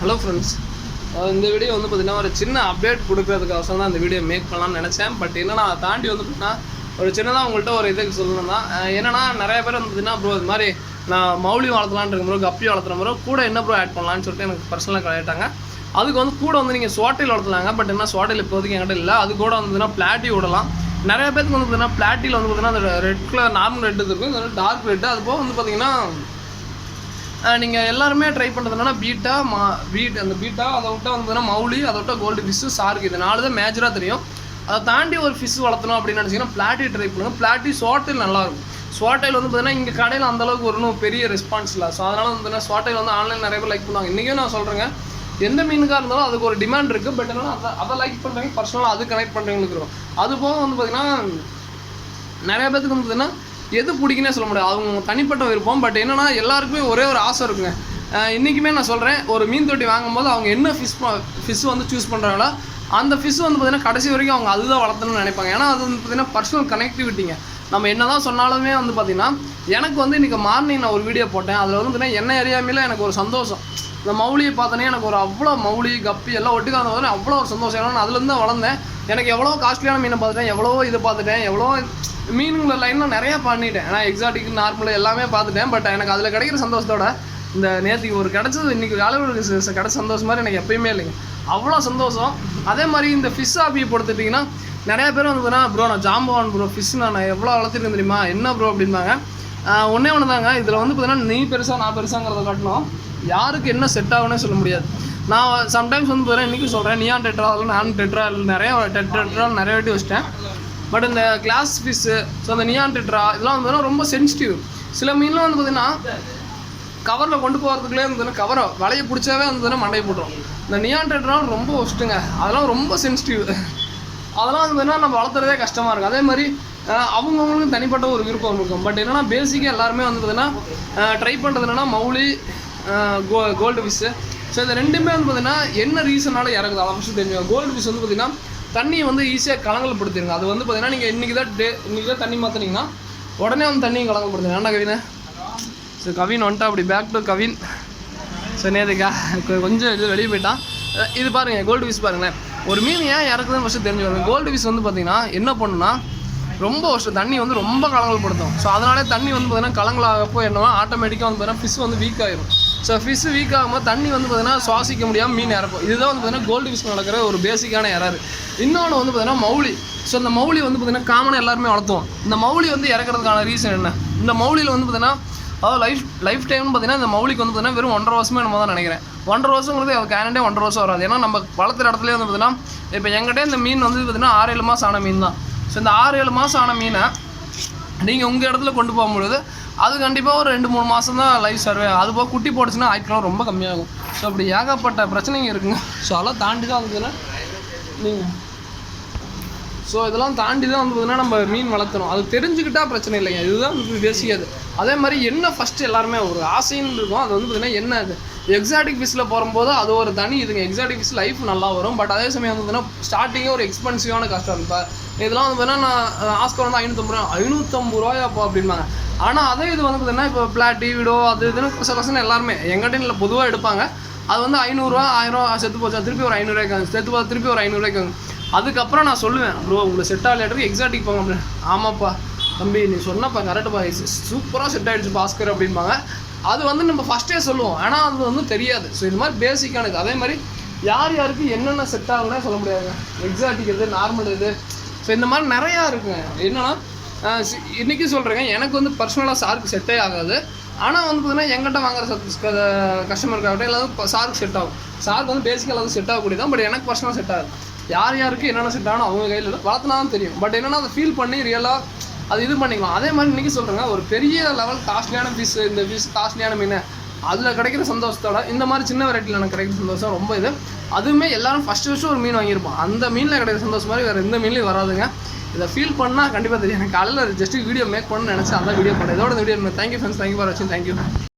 Hello friends, இந்த video வந்து பார்த்திங்கன்னா ஒரு சின்ன அப்டேட் கொடுக்கறதுக்கோசரம் தான் இந்த வீடியோ மேக் பண்ணலாம்னு நினச்சேன். பட் என்னன்னா அதை தாண்டி வந்து பார்த்திங்கன்னா ஒரு சின்னதாக உங்கள்கிட்ட ஒரு இதுக்கு சொல்லணும் தான். என்னன்னா நிறைய பேர் வந்து பார்த்திங்கன்னா ப்ரோ இது மாதிரி நான் மௌலி வளர்த்தலான்னு இருக்க ப்ரோ, கப்பி வளர்த்துற ப்ரோ, கூட என்ன ப்ரோ ஆட் பண்ணலான்னு சொல்லிட்டு எனக்கு பர்சனலாக கேட்டாங்க. அதுக்கு வந்து கூட வந்து நீங்கள் ஸ்வாட்டில் வளர்த்தலாங்க. பட் என்ன ஸ்வாட்டில் இப்போதைக்கு என்கிட்ட இல்லை. அது கூட வந்து பார்த்திங்கன்னா பிளாட்டி விடலாம். நிறைய பேருக்கு வந்து பார்த்திங்கன்னா பிளாட்டியில் வந்து பார்த்திங்கன்னா அந்த ரெட் கலர் நார்மல் ரெட்டு இருக்கும், இது டார்க் ரெட்டு. அது போக வந்து பார்த்திங்கன்னா நீங்கள் எல்லாருமே ட்ரை பண்ணுறதுனா பீட்டா அந்த பீட்டா, அதை விட்ட வந்து பார்த்தீங்கன்னா மௌலி, அதை விட்ட கோல்டு ஃபிஷ்ஷு, சார்க்கு, இது 4 தான் மேஜராக தெரியும். அதை தாண்டி ஒரு ஃபிஷ் வளர்த்தணும் அப்படின்னு நினச்சிங்கன்னா பிளாட்டி ட்ரை பண்ணுங்கள். பிளாட்டி ஸ்வாட்டைல் நல்லாயிருக்கும். ஸ்வாட்டைல் வந்து பார்த்தீங்கன்னா இங்கே கடையில் அந்தளவுக்கு ஒரு பெரிய ரெஸ்பான்ஸ் இல்லை. ஸோ அதனால் வந்து பார்த்தீங்கன்னா ஸ்வாட்டைல் வந்து ஆன்லைன் நிறைய பேர் லைக் பண்ணுவாங்க. இன்றைக்கும் நான் சொல்கிறேங்க, எந்த மீனுக்காக இருந்தாலும் அதுக்கு ஒரு டிமாண்ட் இருக்குது. பட் என்னன்னா அதை லைக் பண்ணுறீங்க, பர்சனலாக அது கனெக்ட் பண்ணுறவங்களுக்கு இருக்கும். அது போக வந்து பார்த்திங்கன்னா நிறைய பேருக்கு வந்து பார்த்திங்கன்னா எது பிடிக்குன்னே சொல்ல முடியாது, அவங்க தனிப்பட்ட விருப்பம். பட் என்னென்னா எல்லாருக்குமே ஒரே ஒரு ஆசை இருக்குங்க. இன்றைக்குமே நான் சொல்கிறேன், ஒரு மீன் தொட்டி வாங்கும்போது அவங்க என்ன ஃபிஷ் வந்து சூஸ் பண்ணுறாங்களோ அந்த ஃபிஷ் வந்து பார்த்திங்கன்னா கடைசி வரைக்கும் அவங்க அதுதான் வளர்த்தணும்னு நினைப்பாங்க. ஏன்னா அது வந்து பார்த்திங்கன்னா பர்சனல் கனெக்டிவிட்டிங்க. நம்ம என்ன தான் சொன்னாலுமே வந்து பார்த்திங்கன்னா எனக்கு வந்து இன்றைக்கி மார்னிங் நான் ஒரு வீடியோ போட்டேன். அதில் வந்து பார்த்திங்கன்னா என்ன அறியாமையில் எனக்கு ஒரு சந்தோஷம். இந்த மௌலியை பார்த்தோன்னே எனக்கு ஒரு அவ்வளோ மௌலி கப்பி எல்லாம் ஒட்டுக்காத போது அவ்வளோ ஒரு சந்தோஷம். ஏன்னா நான் அதுலேருந்து தான் வளர்ந்தேன். எனக்கு எவ்வளோ காஸ்ட்லியான மீனை பார்த்துட்டேன், எவ்வளோ இது பார்த்துட்டேன், எவ்வளோ மீனுங்களை லைன்லாம் நிறையா பண்ணிட்டேன். ஏன்னா எக்ஸாட்டிக் நார்மலாக எல்லாமே பார்த்துட்டேன். பட் எனக்கு அதில் கிடைக்கிற சந்தோஷத்தோட இந்த நேற்றுக்கு ஒரு கிடச்சது, இன்றைக்கி காலையில் கிடச்ச சந்தோஷம் மாதிரி எனக்கு எப்பயுமே இல்லைங்க. அவ்வளோ சந்தோஷம். அதே மாதிரி இந்த ஃபிஷ் ஹாபியை பொறுத்துட்டிங்கன்னா நிறையா பேர் வந்து ப்ரோ நான் ஜாம்பவான் ப்ரோ, ஃபிஷ் நான் எவ்வளோ வளர்த்துருக்கேன் தெரியுமா, என்ன ப்ரோ அப்படின்பாங்க. ஒன்றே ஒன்று தாங்க, இதில் வந்து பார்த்தீங்கன்னா நீ பெருசாக நான் பெருசாங்கிறத காட்டணும். யாருக்கு என்ன செட் ஆகுன்னே சொல்ல முடியாது. நான் சம்டைம்ஸ் வந்து பார்த்தீங்கன்னா இன்றைக்கி சொல்கிறேன், நியான் டெட்ரா நான் டெட்ரா நிறைய டெட்ரா நிறைய வாட்டி வச்சிட்டேன். பட் இந்த கிளாஸ் ஃபிஷ்ஷு, ஸோ அந்த நியான் டெட்ரா இதெல்லாம் வந்து ரொம்ப சென்சிட்டிவ். சில மீன்லாம் வந்து பார்த்திங்கன்னா கவரில் கொண்டு போகிறதுக்குள்ளே வந்து கவரை வலையை பிடிச்சாவே வந்து மண்டையை போட்டுரும். இந்த நியான் டெட்ரா ரொம்ப ஒஸ்ட்டுங்க, அதெல்லாம் ரொம்ப சென்சிட்டிவ். அதெல்லாம் வந்து நம்ம வளர்த்துறதே கஷ்டமாக இருக்கும். அதே மாதிரி அவங்கவுங்களுக்கு தனிப்பட்ட ஒரு விருப்பம் இருக்கும். பட் என்னென்னா பேசிக்காக எல்லாருமே வந்து பார்த்திங்கன்னா ட்ரை பண்ணுறது என்னென்னா மௌலி, கோல்டு ஃபிஷ்ஷு. ஸோ இந்த ரெண்டுமே வந்து பார்த்திங்கன்னா என்ன ரீசனால் இறங்குது அதை ஃபஸ்ட்டு தெரிஞ்சுக்கோங்க. கோல்டு ஃபிஷ் வந்து பார்த்திங்கன்னா தண்ணியை வந்து ஈஸியாக கலங்கல்படுத்திடுங்க. அது வந்து பார்த்திங்கன்னா நீங்கள் இன்றைக்கி தான் தண்ணி மாற்றினீங்கன்னா உடனே வந்து தண்ணியை கலங்கல்படுத்துங்க. ஏன்னா கவினை ஸோ கவின் வந்துட்டா அப்படி பேக் டு கவின். ஸோ நேற்றுக்கா கொஞ்சம் இது வெளியே போயிட்டான். இது பாருங்கள், கோல்டு ஃபிஷ் பாருங்களேன். ஒரு மீன் ஏன் இறக்குதுன்னு ஃபஸ்ட்டு தெரிஞ்சுக்கோங்க. கோல்டு ஃபிஷ் வந்து பார்த்திங்கன்னா என்ன பண்ணுன்னா ரொம்ப வருஷம் தண்ணி வந்து ரொம்ப கலங்கல்படுத்தும். ஸோ அதனாலே தண்ணி வந்து பார்த்திங்கன்னா கலங்கலாகப்போ என்னவோ ஆட்டோமேட்டிக்காக வந்து பார்த்திங்கன்னா ஃபிஷ் வந்து வீக் ஆகிடும். ஸோ ஃபிஷ் வீக் ஆகும்போது தண்ணி வந்து பார்த்திங்கன்னா சுவாசிக்க முடியாமல் மீன் இறக்கும். இதுதான் வந்து பார்த்திங்கன்னா கோல்டு ஃபிஷ் நடக்கிற ஒரு பேசிக்கான எரர். இன்னொன்று வந்து பார்த்திங்கன்னா மௌலி. ஸோ இந்த மௌலி வந்து பார்த்திங்கன்னா காமனாக எல்லாருமே வளர்த்துவோம். இந்த மௌலி வந்து இறக்கிறதுக்கான ரீசன் என்ன, இந்த மௌலியில் வந்து பார்த்திங்கன்னா அதாவது லைஃப் டைம்னு பார்த்திங்கன்னா இந்த மௌலிக்கு வந்து பார்த்திங்கன்னா வெறும் 1.5 வருஷமே நம்ம தான் நினைக்கிறேன். 1.5 வருஷங்கிறது அது கேரண்டே 1.5 வருஷம் வராது. ஏன்னா நம்ம வளர்த்துற இடத்துலேயே வந்து பார்த்திங்கன்னா இப்போ எங்கிட்டே இந்த மீன் வந்து பார்த்திங்கன்னா 6-7 மாதம் ஆன மீன் தான். ஸோ இந்த 6-7 மாதம் ஆன மீனை நீங்கள் உங்கள் இடத்துல கொண்டு போகும்பொழுது அது கண்டிப்பாக ஒரு 2-3 மாதம் தான் லைஃப் சர்வே. அது போக குட்டி போட்டுச்சுன்னா ஆயிரக்கெலாம் ரொம்ப கம்மியாகும். ஸோ அப்படி ஏகப்பட்ட பிரச்சனைங்க இருக்குங்க. ஸோ அதெல்லாம் தாண்டி தான் வந்ததுன்னா நீங்கள் இதெல்லாம் தாண்டி தான் வந்து பார்த்தீங்கன்னா நம்ம மீன் வளர்த்தணும். அது தெரிஞ்சுக்கிட்டால் பிரச்சனை இல்லைங்க. இதுதான் பேசிக்காது. அதே மாதிரி என்ன ஃபஸ்ட்டு எல்லாருமே ஒரு ஆசைன்னு இருக்கும். அது வந்து பார்த்திங்கன்னா என்ன அது எக்ஸாட்டிக் ஃபிஷ்ஷில் போகும்போது அது ஒரு தனி இதுங்க. எக்ஸாட்டிக் ஃபிஷ் லைஃப் நல்லா வரும். பட் அதே சமயம் வந்து பார்த்திங்கன்னா ஸ்டார்டிங்கே ஒரு எக்ஸ்பென்சிவான கஷ்டம் இருக்கும். இதெல்லாம் வந்து பார்த்திங்கன்னா நான் ஆஸ்கர் வந்து 550 ரூபாயாப்போ அப்படின்பாங்க. ஆனால் அதே இது வந்து பார்த்திங்கன்னா இப்போ பிளாட்டி விடோ அது இதுன்னு கசன்னு எல்லாருமே எங்கிட்ட இல்லை பொதுவாக எடுப்பாங்க. அது வந்து 500 ரூபா 1000 செத்து போச்சா திருப்பி ஒரு 500 ரூபாய்க்கு செத்து போச்சா திருப்பி ஒரு 500 ரூபாய்க்கு. அதுக்கப்புறம் நான் சொல்லுவேன், ப்ரோ உங்களுக்கு செட் ஆகலையாட்டுக்கு எக்ஸாட்டிக் போங்க அப்படின்னு. ஆமாப்பா தம்பி நீ சொன்னப்பா கரெக்டுப்பா, சூப்பராக செட் ஆகிடுச்சு பாஸ்கர் அப்படின்பாங்க. அது வந்து நம்ம ஃபஸ்ட்டே சொல்லுவோம், ஆனால் அது வந்து தெரியாது. ஸோ இது மாதிரி பேசிக்கானது. அதே மாதிரி யார் யாருக்கு என்னென்ன செட் ஆகுன்னே சொல்ல முடியாதுங்க. எக்ஸாட்டிக் இது நார்மல் இது, ஸோ இந்த மாதிரி நிறையா இருக்குங்க. என்னென்னா இன்றைக்கி சொல்கிறேங்க, எனக்கு வந்து பர்சனலாக சாருக்கு செட்டே ஆகாது. ஆனால் வந்து பார்த்திங்கன்னா எங்கிட்ட வாங்குற கஸ்டமருக்காகட்டும் எல்லாரும் சாருக்கு செட் ஆகும். சாருக்கு வந்து பேசிக்காக எல்லாரும் செட் ஆகக்கூடியதான். பட் எனக்கு பர்சனலாக செட் ஆகுது. யார் யாருக்கு என்னென்ன செட் ஆகணும் அவங்க கையில் வளர்த்துனா தான் தெரியும். பட் என்னென்னா அதை ஃபீல் பண்ணி ரியலாக அது இது பண்ணிக்கலாம். அதே மாதிரி இன்றைக்கி சொல்கிறேங்க, ஒரு பெரிய லெவல் காஸ்ட்லியான ஃபிஷ், இந்த ஃபிஷ் காஸ்ட்லியான மீன் அதில் கிடைக்கிற சந்தோஷத்தோட இந்த மாதிரி சின்ன வெரைட்டியில் எனக்கு கிடைக்கிற சந்தோஷம் ரொம்ப இது. அதுவுமே எல்லாரும் ஃபஸ்ட்டு ஒரு மீன் வாங்கியிருப்போம். அந்த மீனில் கிடைக்கிற சந்தோஷம் மாதிரி வேறு எந்த மீன்லேயும் வராதுங்க. இதை ஃபீல் பண்ணால் கண்டிப்பாக தெரியும். எனக்கு காலையில் ஜஸ்ட்டு வீடியோ மேக் பண்ணணும்னு நினச்சேன், அதான் வீடியோ பண்ணேன். இதோட இந்த video thank you friends, thank you for வாட்சிங், தேங்க்யூ.